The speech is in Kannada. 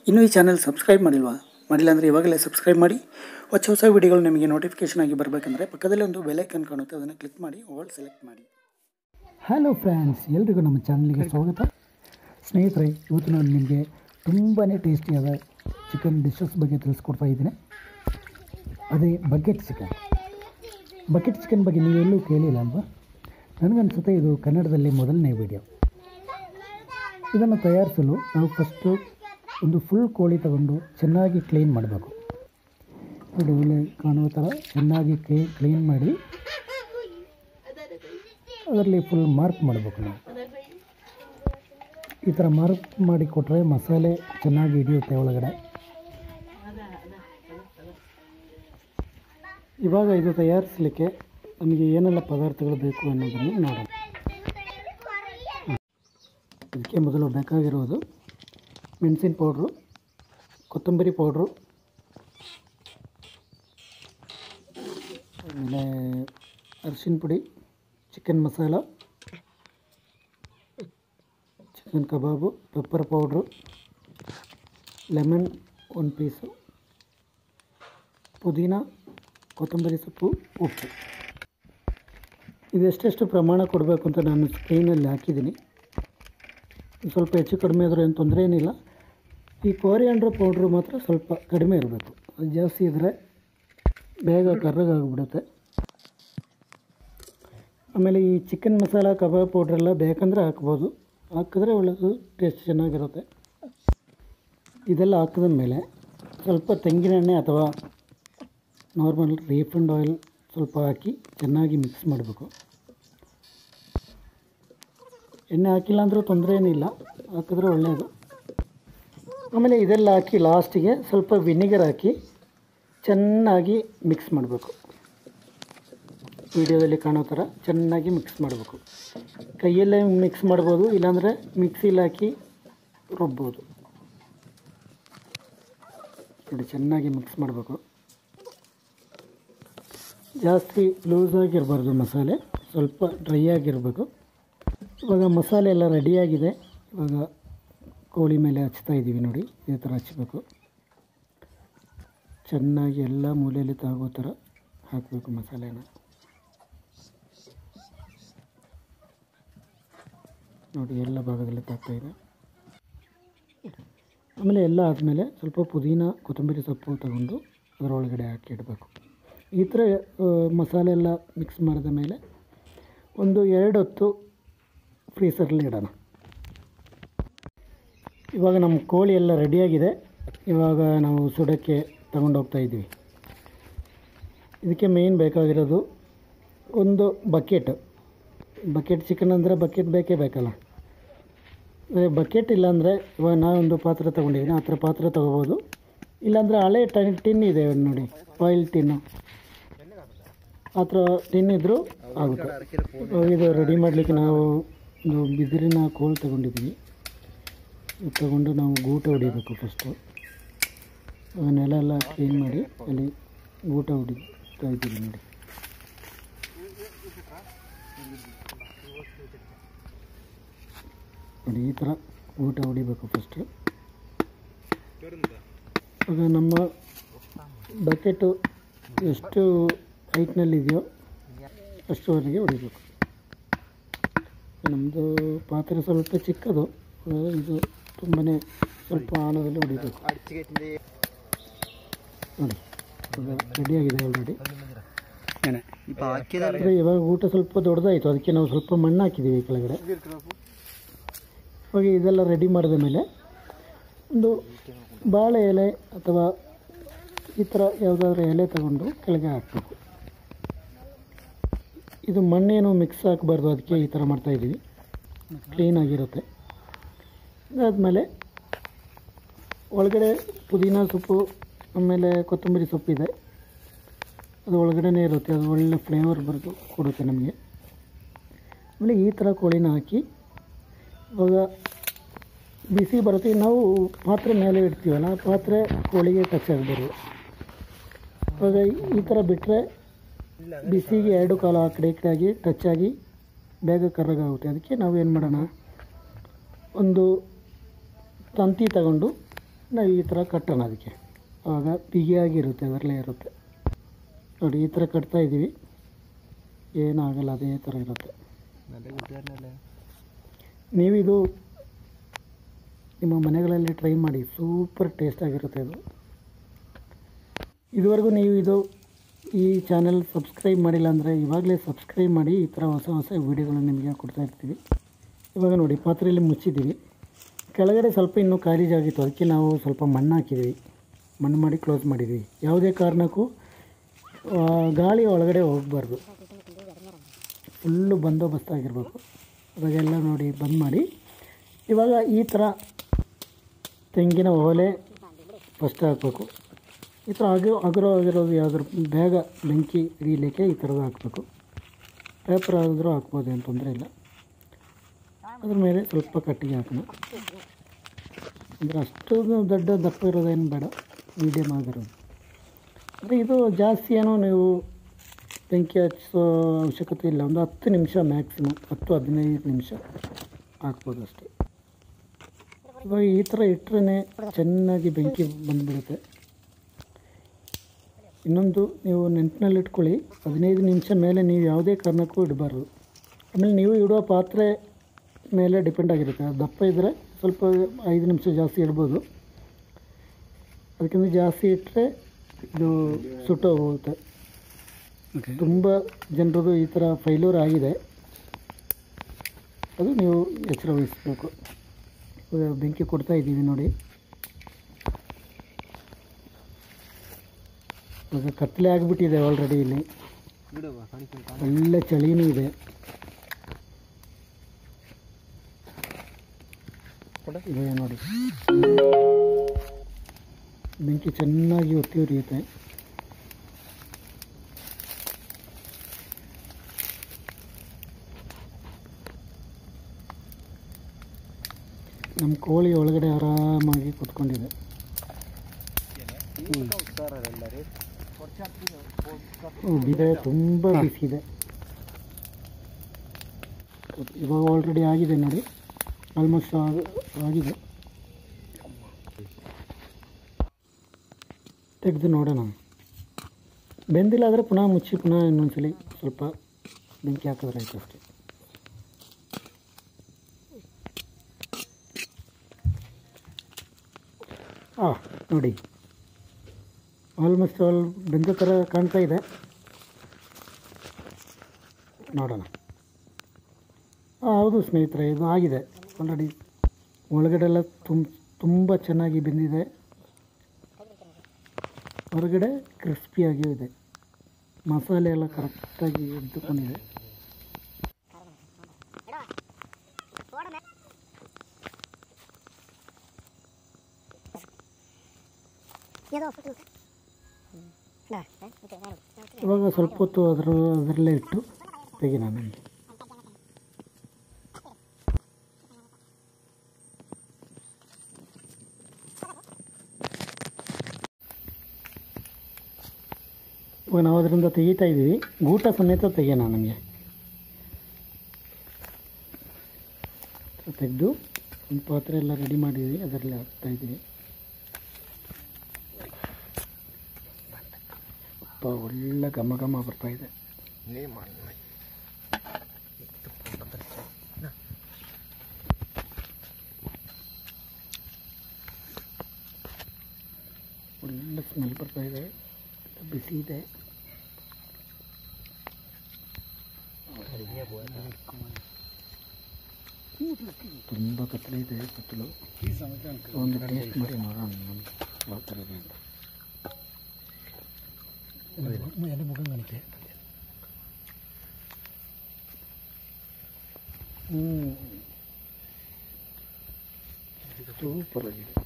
ಇನ್ನೂ ಈ ಚಾನಲ್ ಸಬ್ಸ್ಕ್ರೈಬ್ ಮಾಡಿಲ್ವಾ? ಮಾಡಿಲ್ಲ ಅಂದರೆ ಇವಾಗಲೇ ಸಬ್ಸ್ಕ್ರೈಬ್ ಮಾಡಿ. ಹೊಸ ವಿಡಿಯೋಗಳು ನಿಮಗೆ ನೋಟಿಫಿಕೇಷನ್ ಆಗಿ ಬರಬೇಕಂದ್ರೆ ಪಕ್ಕದಲ್ಲಿ ಒಂದು ಬೆಲ್ ಐಕಾನ್ ಕಾಣುತ್ತೆ, ಅದನ್ನು ಕ್ಲಿಕ್ ಮಾಡಿ ಆಲ್ ಸೆಲೆಕ್ಟ್ ಮಾಡಿ. ಹಲೋ ಫ್ರೆಂಡ್ಸ್, ಎಲ್ರಿಗೂ ನಮ್ಮ ಚಾನಲ್ಗೆ ಸ್ವಾಗತ. ಸ್ನೇಹಿತರೆ, ಇವತ್ತು ನಾನು ನಿಮಗೆ ತುಂಬಾ ಟೇಸ್ಟಿಯಾದ ಚಿಕನ್ ಡಿಶಸ್ ಬಗ್ಗೆ ತಿಳಿಸ್ಕೊಡ್ತಾ ಇದ್ದೀನಿ. ಅದೇ ಬಕೆಟ್ ಚಿಕನ್. ಬಕೆಟ್ ಚಿಕನ್ ಬಗ್ಗೆ ನೀವೆಲ್ಲೂ ಕೇಳಿಲ್ಲ ಅಲ್ವಾ? ನನಗನ್ಸುತ್ತೆ ಇದು ಕನ್ನಡದಲ್ಲಿ ಮೊದಲನೇ ವಿಡಿಯೋ. ಇದನ್ನು ತಯಾರಿಸಲು ನಾವು ಫಸ್ಟು ಒಂದು ಫುಲ್ ಕೋಳಿ ತಗೊಂಡು ಚೆನ್ನಾಗಿ ಕ್ಲೀನ್ ಮಾಡಬೇಕು. ನೋಡಿ, ಇಲ್ಲಿ ಕಾಣುವ ಥರ ಚೆನ್ನಾಗಿ ಕ್ಲೀನ್ ಮಾಡಿ ಅದರಲ್ಲಿ ಫುಲ್ ಮಾರ್ಕ್ ಮಾಡಬೇಕು. ನಾವು ಈ ಥರ ಮಾರ್ಕ್ ಮಾಡಿ ಕೊಟ್ಟರೆ ಮಸಾಲೆ ಚೆನ್ನಾಗಿ ಹಿಡಿಯುತ್ತೆ ಒಳಗಡೆ. ಇವಾಗ ಇದು ತಯಾರಿಸಲಿಕ್ಕೆ ನಮಗೆ ಏನೆಲ್ಲ ಪದಾರ್ಥಗಳು ಬೇಕು ಅನ್ನೋದನ್ನು ನೋಡೋಣ. ಇದಕ್ಕೆ ಮೊದಲು ಬೇಕಾಗಿರುವುದು ಮೆಣಸಿನ ಪೌಡ್ರು, ಕೊತ್ತಂಬರಿ ಪೌಡ್ರು, ಆಮೇಲೆ ಅರಿಶಿನ ಪುಡಿ, ಚಿಕನ್ ಮಸಾಲ, ಚಿಕನ್ ಕಬಾಬು, ಪೆಪ್ಪರ್ ಪೌಡ್ರು, ಲೆಮನ್ 1 ಪೀಸು, ಪುದೀನ, ಕೊತ್ತಂಬರಿ ಸೊಪ್ಪು, ಉಪ್ಪು. ಇದೆಷ್ಟೆಷ್ಟು ಪ್ರಮಾಣ ಕೊಡಬೇಕು ಅಂತ ನಾನು ಸ್ಕ್ರೀನಲ್ಲಿ ಹಾಕಿದ್ದೀನಿ. ಸ್ವಲ್ಪ ಹೆಚ್ಚು ಕಡಿಮೆ ಆದರೂ ಏನು ತೊಂದರೆ ಏನಿಲ್ಲ. ಈ ಕೋರಿಯಾಂಡ್ರ್ ಪೌಡ್ರು ಮಾತ್ರ ಸ್ವಲ್ಪ ಕಡಿಮೆ ಇರಬೇಕು. ಅದು ಜಾಸ್ತಿ ಇದ್ದರೆ ಬೇಗ ಕರ್ರಗಾಗ್ಬಿಡುತ್ತೆ. ಆಮೇಲೆ ಈ ಚಿಕನ್ ಮಸಾಲ, ಕಬಾಬ್ ಪೌಡ್ರೆಲ್ಲ ಬೇಕಂದರೆ ಹಾಕ್ಬೋದು, ಹಾಕಿದ್ರೆ ಒಳ್ಳೆಯದು, ಟೇಸ್ಟ್ ಚೆನ್ನಾಗಿರುತ್ತೆ. ಇದೆಲ್ಲ ಹಾಕಿದ ಮೇಲೆ ಸ್ವಲ್ಪ ತೆಂಗಿನೆಣ್ಣೆ ಅಥವಾ ನಾರ್ಮಲ್ ರೀಫಂಡ್ ಆಯಿಲ್ ಸ್ವಲ್ಪ ಹಾಕಿ ಚೆನ್ನಾಗಿ ಮಿಕ್ಸ್ ಮಾಡಬೇಕು. ಎಣ್ಣೆ ಹಾಕಿಲ್ಲ ಅಂದರೂ ತೊಂದರೆ ಏನಿಲ್ಲ, ಹಾಕಿದ್ರೆ ಒಳ್ಳೆಯದು. ಆಮೇಲೆ ಇದೆಲ್ಲ ಹಾಕಿ ಲಾಸ್ಟಿಗೆ ಸ್ವಲ್ಪ ವಿನಿಗರ್ ಹಾಕಿ ಚೆನ್ನಾಗಿ ಮಿಕ್ಸ್ ಮಾಡಬೇಕು. ವಿಡಿಯೋದಲ್ಲಿ ಕಾಣೋ ಥರ ಚೆನ್ನಾಗಿ ಮಿಕ್ಸ್ ಮಾಡಬೇಕು. ಕೈಯಲ್ಲೇ ಮಿಕ್ಸ್ ಮಾಡ್ಬೋದು, ಇಲ್ಲಾಂದರೆ ಮಿಕ್ಸಿಲಿ ಹಾಕಿ ರುಬ್ಬೋದು. ನೋಡಿ, ಚೆನ್ನಾಗಿ ಮಿಕ್ಸ್ ಮಾಡಬೇಕು. ಜಾಸ್ತಿ ಲೂಸಾಗಿರಬಾರ್ದು ಮಸಾಲೆ, ಸ್ವಲ್ಪ ಡ್ರೈ ಆಗಿರಬೇಕು. ಇವಾಗ ಮಸಾಲೆ ಎಲ್ಲ ರೆಡಿಯಾಗಿದೆ. ಇವಾಗ ಕೋಳಿ ಮೇಲೆ ಹಚ್ತಾ ಇದ್ದೀವಿ. ನೋಡಿ, ಇದೇ ಥರ ಹಚ್ಚಬೇಕು. ಚೆನ್ನಾಗಿ ಎಲ್ಲ ಮೂಲೆಯಲ್ಲಿ ತಾಗೋ ಥರ ಹಾಕಬೇಕು ಮಸಾಲೆನ. ನೋಡಿ, ಎಲ್ಲ ಭಾಗದಲ್ಲಿ ತಾಗ್ತಾಯಿದೆ. ಆಮೇಲೆ ಎಲ್ಲ ಆದಮೇಲೆ ಸ್ವಲ್ಪ ಪುದೀನ, ಕೊತ್ತಂಬರಿ ಸೊಪ್ಪು ತಗೊಂಡು ಅದರೊಳಗಡೆ ಹಾಕಿ ಇಡಬೇಕು. ಈ ಥರ ಮಸಾಲೆ ಎಲ್ಲ ಮಿಕ್ಸ್ ಮಾಡಿದ ಮೇಲೆ ಒಂದು 2 ಹೊತ್ತು ಫ್ರೀಸರಲ್ಲಿ ಇಡೋಣ. ಇವಾಗ ನಮ್ಮ ಕೋಳಿ ಎಲ್ಲ ರೆಡಿಯಾಗಿದೆ. ಇವಾಗ ನಾವು ಸುಡೋಕ್ಕೆ ತಗೊಂಡು ಹೋಗ್ತಾ ಇದ್ದೀವಿ. ಇದಕ್ಕೆ ಮೇಯ್ನ್ ಬೇಕಾಗಿರೋದು ಒಂದು ಬಕೆಟ್ ಚಿಕನ್ ಅಂದರೆ ಬಕೆಟ್ ಬೇಕೇ ಬೇಕಲ್ಲ. ಬಕೆಟ್ ಇಲ್ಲಾಂದರೆ ಇವಾಗ ನಾನೊಂದು ಪಾತ್ರೆ ತೊಗೊಂಡಿದ್ದೀನಿ, ಆ ಥರ ಪಾತ್ರೆ ತೊಗೋಬೋದು. ಇಲ್ಲಾಂದರೆ ಹಳೆ ಟಿನ್ ಇದೆ ನೋಡಿ, ಆಯಿಲ್ ಟಿನ್ನು, ಆ ಥರ ಟಿನ್ ಇದ್ದರೂ ಆಗುತ್ತೆ. ಇದು ರೆಡಿ ಮಾಡಲಿಕ್ಕೆ ನಾವು ಒಂದು ಬಿದಿರಿನ ಕೋಲ್ ತೊಗೊಂಡಿದ್ದೀವಿ. ಇದು ತಗೊಂಡು ನಾವು ಗೂಟ ಹೊಡಿಬೇಕು. ಫಸ್ಟು ನೆಲ ಎಲ್ಲ ಕ್ಲೀನ್ ಮಾಡಿ ಅಲ್ಲಿ ಗೂಟ ಹೊಡಿತಾ ಇದ್ದೀವಿ. ನೋಡಿ, ನೋಡಿ ಈ ಥರ ಊಟ ಹೊಡಿಬೇಕು ಫಸ್ಟು. ಆಗ ನಮ್ಮ ಬಕೆಟು ಎಷ್ಟು ಹೈಟ್ನಲ್ಲಿದೆಯೋ ಅಷ್ಟುವರೆಗೆ ಹೊಡಿಬೇಕು. ನಮ್ಮದು ಪಾತ್ರೆ ಸ್ವಲ್ಪ ಚಿಕ್ಕದು, ಇದು ತುಂಬಾ ಸ್ವಲ್ಪ ಆಳದಲ್ಲಿ ಹೊಡಿಬೇಕು. ನೋಡಿ, ರೆಡಿಯಾಗಿದೆ ಆಲ್ರೆಡಿ. ಇವಾಗ ಊಟ ಸ್ವಲ್ಪ ದೊಡ್ಡದಾಯಿತು, ಅದಕ್ಕೆ ನಾವು ಸ್ವಲ್ಪ ಮಣ್ಣು ಹಾಕಿದ್ದೀವಿ ಕೆಳಗಡೆ. ಇವಾಗ ಇದೆಲ್ಲ ರೆಡಿ ಮಾಡಿದ ಮೇಲೆ ಒಂದು ಬಾಳೆ ಎಲೆ ಅಥವಾ ಈ ಥರ ಯಾವುದಾದ್ರೂ ಎಲೆ ತಗೊಂಡು ಕೆಳಗೆ ಹಾಕಬೇಕು. ಇದು ಮಣ್ಣೇನು ಮಿಕ್ಸ್ ಹಾಕಬಾರ್ದು, ಅದಕ್ಕೆ ಈ ಥರ ಮಾಡ್ತಾಯಿದ್ದೀವಿ. ಕ್ಲೀನಾಗಿರುತ್ತೆ. ಇದಾದಮೇಲೆ ಒಳಗಡೆ ಪುದೀನ ಸೊಪ್ಪು ಆಮೇಲೆ ಕೊತ್ತಂಬರಿ ಸೊಪ್ಪಿದೆ, ಅದು ಒಳಗಡೆ ಇರುತ್ತೆ. ಅದು ಒಳ್ಳೆ ಫ್ಲೇವರ್ ಕೊಡುತ್ತೆ ನಮಗೆ. ಆಮೇಲೆ ಈ ಥರ ಕೋಳಿನ ಹಾಕಿ ಇವಾಗ ಬಿಸಿ ಬರುತ್ತೆ. ನಾವು ಪಾತ್ರೆ ಮೇಲೆ ಇಡ್ತೀವಲ್ಲ, ಆ ಪಾತ್ರೆ ಕೋಳಿಗೆ ಟಚ್ ಆಗಬಾರ್ದು. ಇವಾಗ ಈ ಥರ ಬಿಟ್ಟರೆ ಬಿಸಿಗೆ 2 ಕಾಲು ಆ ಕಡೆ ಈ ಕಡೆ ಆಗಿ ಟಚ್ ಆಗಿ ಬೇಗ ಕರ್ರಗಾಗುತ್ತೆ. ಅದಕ್ಕೆ ನಾವು ಏನು ಮಾಡೋಣ, ಒಂದು ತಂತಿ ತಗೊಂಡು ನಾವು ಈ ಥರ ಕಟ್ಟೋಣ ಅದಕ್ಕೆ, ಆವಾಗ ಬಿಗಿಯಾಗಿರುತ್ತೆ, ಅದರಲ್ಲೇ ಇರುತ್ತೆ ನೋಡಿ. ಈ ಥರ ಕಟ್ತಾ ಇದ್ದೀವಿ, ಏನಾಗಲ್ಲ, ಅದೇ ಥರ ಇರುತ್ತೆ. ನೀವಿದು ನಿಮ್ಮ ಮನೆಗಳಲ್ಲಿ ಟ್ರೈ ಮಾಡಿ, ಸೂಪರ್ ಟೇಸ್ಟಾಗಿರುತ್ತೆ ಇದು. ಇದುವರೆಗೂ ನೀವು ಈ ಚಾನಲ್ ಸಬ್ಸ್ಕ್ರೈಬ್ ಮಾಡಿಲ್ಲ ಅಂದರೆ ಇವಾಗಲೇ ಸಬ್ಸ್ಕ್ರೈಬ್ ಮಾಡಿ. ಈ ಥರ ಹೊಸ ಹೊಸ ವೀಡಿಯೋಗಳನ್ನ ನಿಮಗೆ ಕೊಡ್ತಾ ಇರ್ತೀವಿ. ಇವಾಗ ನೋಡಿ, ಪಾತ್ರೆಯಲ್ಲಿ ಮುಚ್ಚಿದ್ದೀವಿ. ಕೆಳಗಡೆ ಸ್ವಲ್ಪ ಇನ್ನೂ ಖಾಲಿ ಜಾಗಿತ್ತು, ಅದಕ್ಕೆ ನಾವು ಸ್ವಲ್ಪ ಮಣ್ಣು ಹಾಕಿದ್ವಿ, ಮಣ್ಣು ಮಾಡಿ ಕ್ಲೋಸ್ ಮಾಡಿದ್ವಿ. ಯಾವುದೇ ಕಾರಣಕ್ಕೂ ಗಾಳಿ ಒಳಗಡೆ ಹೋಗಬಾರ್ದು, ಫುಲ್ಲು ಬಂದೋಬಸ್ತಾಗಿರಬೇಕು. ಅವಾಗೆಲ್ಲ ನೋಡಿ ಬಂದ್ ಮಾಡಿ. ಇವಾಗ ಈ ಥರ ತೆಂಗಿನ ಓಲೆ ಫಸ್ಟ್ ಹಾಕಬೇಕು. ಈ ಥರ ಆಗಿರೋದು ಯಾವ್ದಾರು ಬೇಗ ಬೆಂಕಿ ಹಿಡಿಯಲಿಕ್ಕೆ ಈ ಥರದ್ದು ಹಾಕಬೇಕು. ಪೇಪರ್ ಆದರೂ ಹಾಕ್ಬೋದು, ಏನು ತೊಂದರೆ ಇಲ್ಲ. ಅದ್ರ ಮೇಲೆ ಸ್ವಲ್ಪ ಕಟ್ಟಿಗೆ ಹಾಕೋಣ. ಅಂದರೆ ಅಷ್ಟು ದೊಡ್ಡ ದಪ್ಪ ಇರೋದೇನು ಬೇಡ, ಮೀಡಿಯಮ್ ಆಗಿರೋದು. ಅಂದರೆ ಇದು ಜಾಸ್ತಿ ಏನೋ ನೀವು ಬೆಂಕಿ ಹಚ್ಚೋ ಅವಶ್ಯಕತೆ ಇಲ್ಲ. ಒಂದು 10 ನಿಮಿಷ ಮ್ಯಾಕ್ಸಿಮಮ್, 10-15 ನಿಮಿಷ ಹಾಕ್ಬೋದು ಅಷ್ಟೇ. ಇವಾಗ ಈ ಥರ ಇಟ್ಟರೆ ಚೆನ್ನಾಗಿ ಬೆಂಕಿ ಬಂದುಬಿಡುತ್ತೆ. ಇನ್ನೊಂದು ನೀವು ನೆನಪಿನಲ್ಲಿ ಇಟ್ಕೊಳ್ಳಿ, 15 ನಿಮಿಷ ಮೇಲೆ ನೀವು ಯಾವುದೇ ಕಾರಣಕ್ಕೂ ಇಡಬಾರ್ದು. ಆಮೇಲೆ ನೀವು ಇಡೋ ಪಾತ್ರೆ ಮೇಲೆ ಡಿಪೆಂಡ್ ಆಗಿರುತ್ತೆ. ದಪ್ಪ ಇದ್ದರೆ ಸ್ವಲ್ಪ 5 ನಿಮಿಷ ಜಾಸ್ತಿ ಇಡ್ಬೋದು. ಅದಕ್ಕಿಂತ ಜಾಸ್ತಿ ಇಟ್ಟರೆ ಇದು ಸುಟ್ಟೋಗುತ್ತೆ. ತುಂಬ ಜನರದು ಈ ಥರ ಫೈಲ್ಯೂರ್ ಆಗಿದೆ, ಅದು ನೀವು ಎಚ್ಚರ ವಹಿಸಬೇಕು. ಬೆಂಕಿ ಕೊಡ್ತಾ ಇದ್ದೀವಿ ನೋಡಿ. ಇವಾಗ ಕತ್ತಲೆ ಆಗಿಬಿಟ್ಟಿದೆ ಆಲ್ರೆಡಿ. ಇಲ್ಲಿ ಒಳ್ಳೆ ಚಳಿನೂ ಇದೆ. ಇದೆ ನೋಡಿ, ಬೆಂಕಿ ಚೆನ್ನಾಗಿ ಒತ್ತಿ ಉರಿಯುತ್ತೆ. ನಮ್ಮ ಕೋಳಿ ಒಳಗಡೆ ಆರಾಮಾಗಿ ಕೂತ್ಕೊಂಡಿದೆ. ಬಿದೆ ತುಂಬ ಬಿಸಿದೆ. ಇವಾಗ ಆಲ್ರೆಡಿ ಆಗಿದೆ ನೋಡಿ, ಆಲ್ಮೋಸ್ಟ್ ಆಗಿದೆ. ತೆಗೆದು ನೋಡೋಣ. ಬೆಂದಿಲ್ಲ ಆದರೆ ಪುನಃ ಮುಚ್ಚಿ ಪುನಃ ಇನ್ನೊಂದ್ಸಲಿ ಸ್ವಲ್ಪ ಬೆಂಕಿ ಹಾಕಿದ್ರೆ ಆಯ್ತು ಅಷ್ಟೇ. ನೋಡಿ, ಆಲ್ಮೋಸ್ಟ್ ಆಲ್ ಬೆಂದ ಥರ ಕಾಣ್ತಾ ಇದೆ. ನೋಡೋಣ. ಹೌದು ಸ್ನೇಹಿತರೆ, ಇದು ಆಗಿದೆ ಆಲ್ರೆಡಿ. ಒಳಗಡೆ ಎಲ್ಲ ತುಂಬ ಚೆನ್ನಾಗಿ ಬೆಂದಿದೆ, ಹೊರಗಡೆ ಕ್ರಿಸ್ಪಿಯಾಗಿಯೂ ಇದೆ. ಮಸಾಲೆ ಎಲ್ಲ ಕರೆಕ್ಟಾಗಿ ಎದ್ದುಕೊಂಡಿದೆ. ಇವಾಗ ಸ್ವಲ್ಪ ಹೊತ್ತು ಅದರಲ್ಲೇ ಇಟ್ಟು ತೆಗಿ ನನಗೆ. ಇವಾಗ ನಾವು ಅದರಿಂದ ತೆಗಿತಾ ಇದ್ದೀವಿ, ಊಟ ಸಮೇತ ತೆಗಿಯೋಣ. ನಮಗೆ ತೆಗೆದು ಒಂದು ಪಾತ್ರೆ ಎಲ್ಲ ರೆಡಿ ಮಾಡಿದ್ವಿ, ಅದರಲ್ಲಿ ಹಾಕ್ತಾ ಇದ್ದೀವಿ. ಒಳ್ಳೆ ಘಮ ಘಮ ಬರ್ತಾ ಇದೆ. ಒಳ್ಳೆ ಸ್ಮೆಲ್ ಬರ್ತಾ ಇದೆ, ಬಿಸಿ ಇದೆ. ತುಂಬ ಕತ್ತಲೆ ಇದೆ ಕತ್ತಲು. ಒಂದು ಟೇಸ್ಟ್ ಮಾಡಿ ನೋಡೋಣ ಯಾವ ಥರ ಇದೆ ಅಂತ. ಮುಗಂಗಂತೆ. ಸೂಪರ್ ಆಗಿದೆ.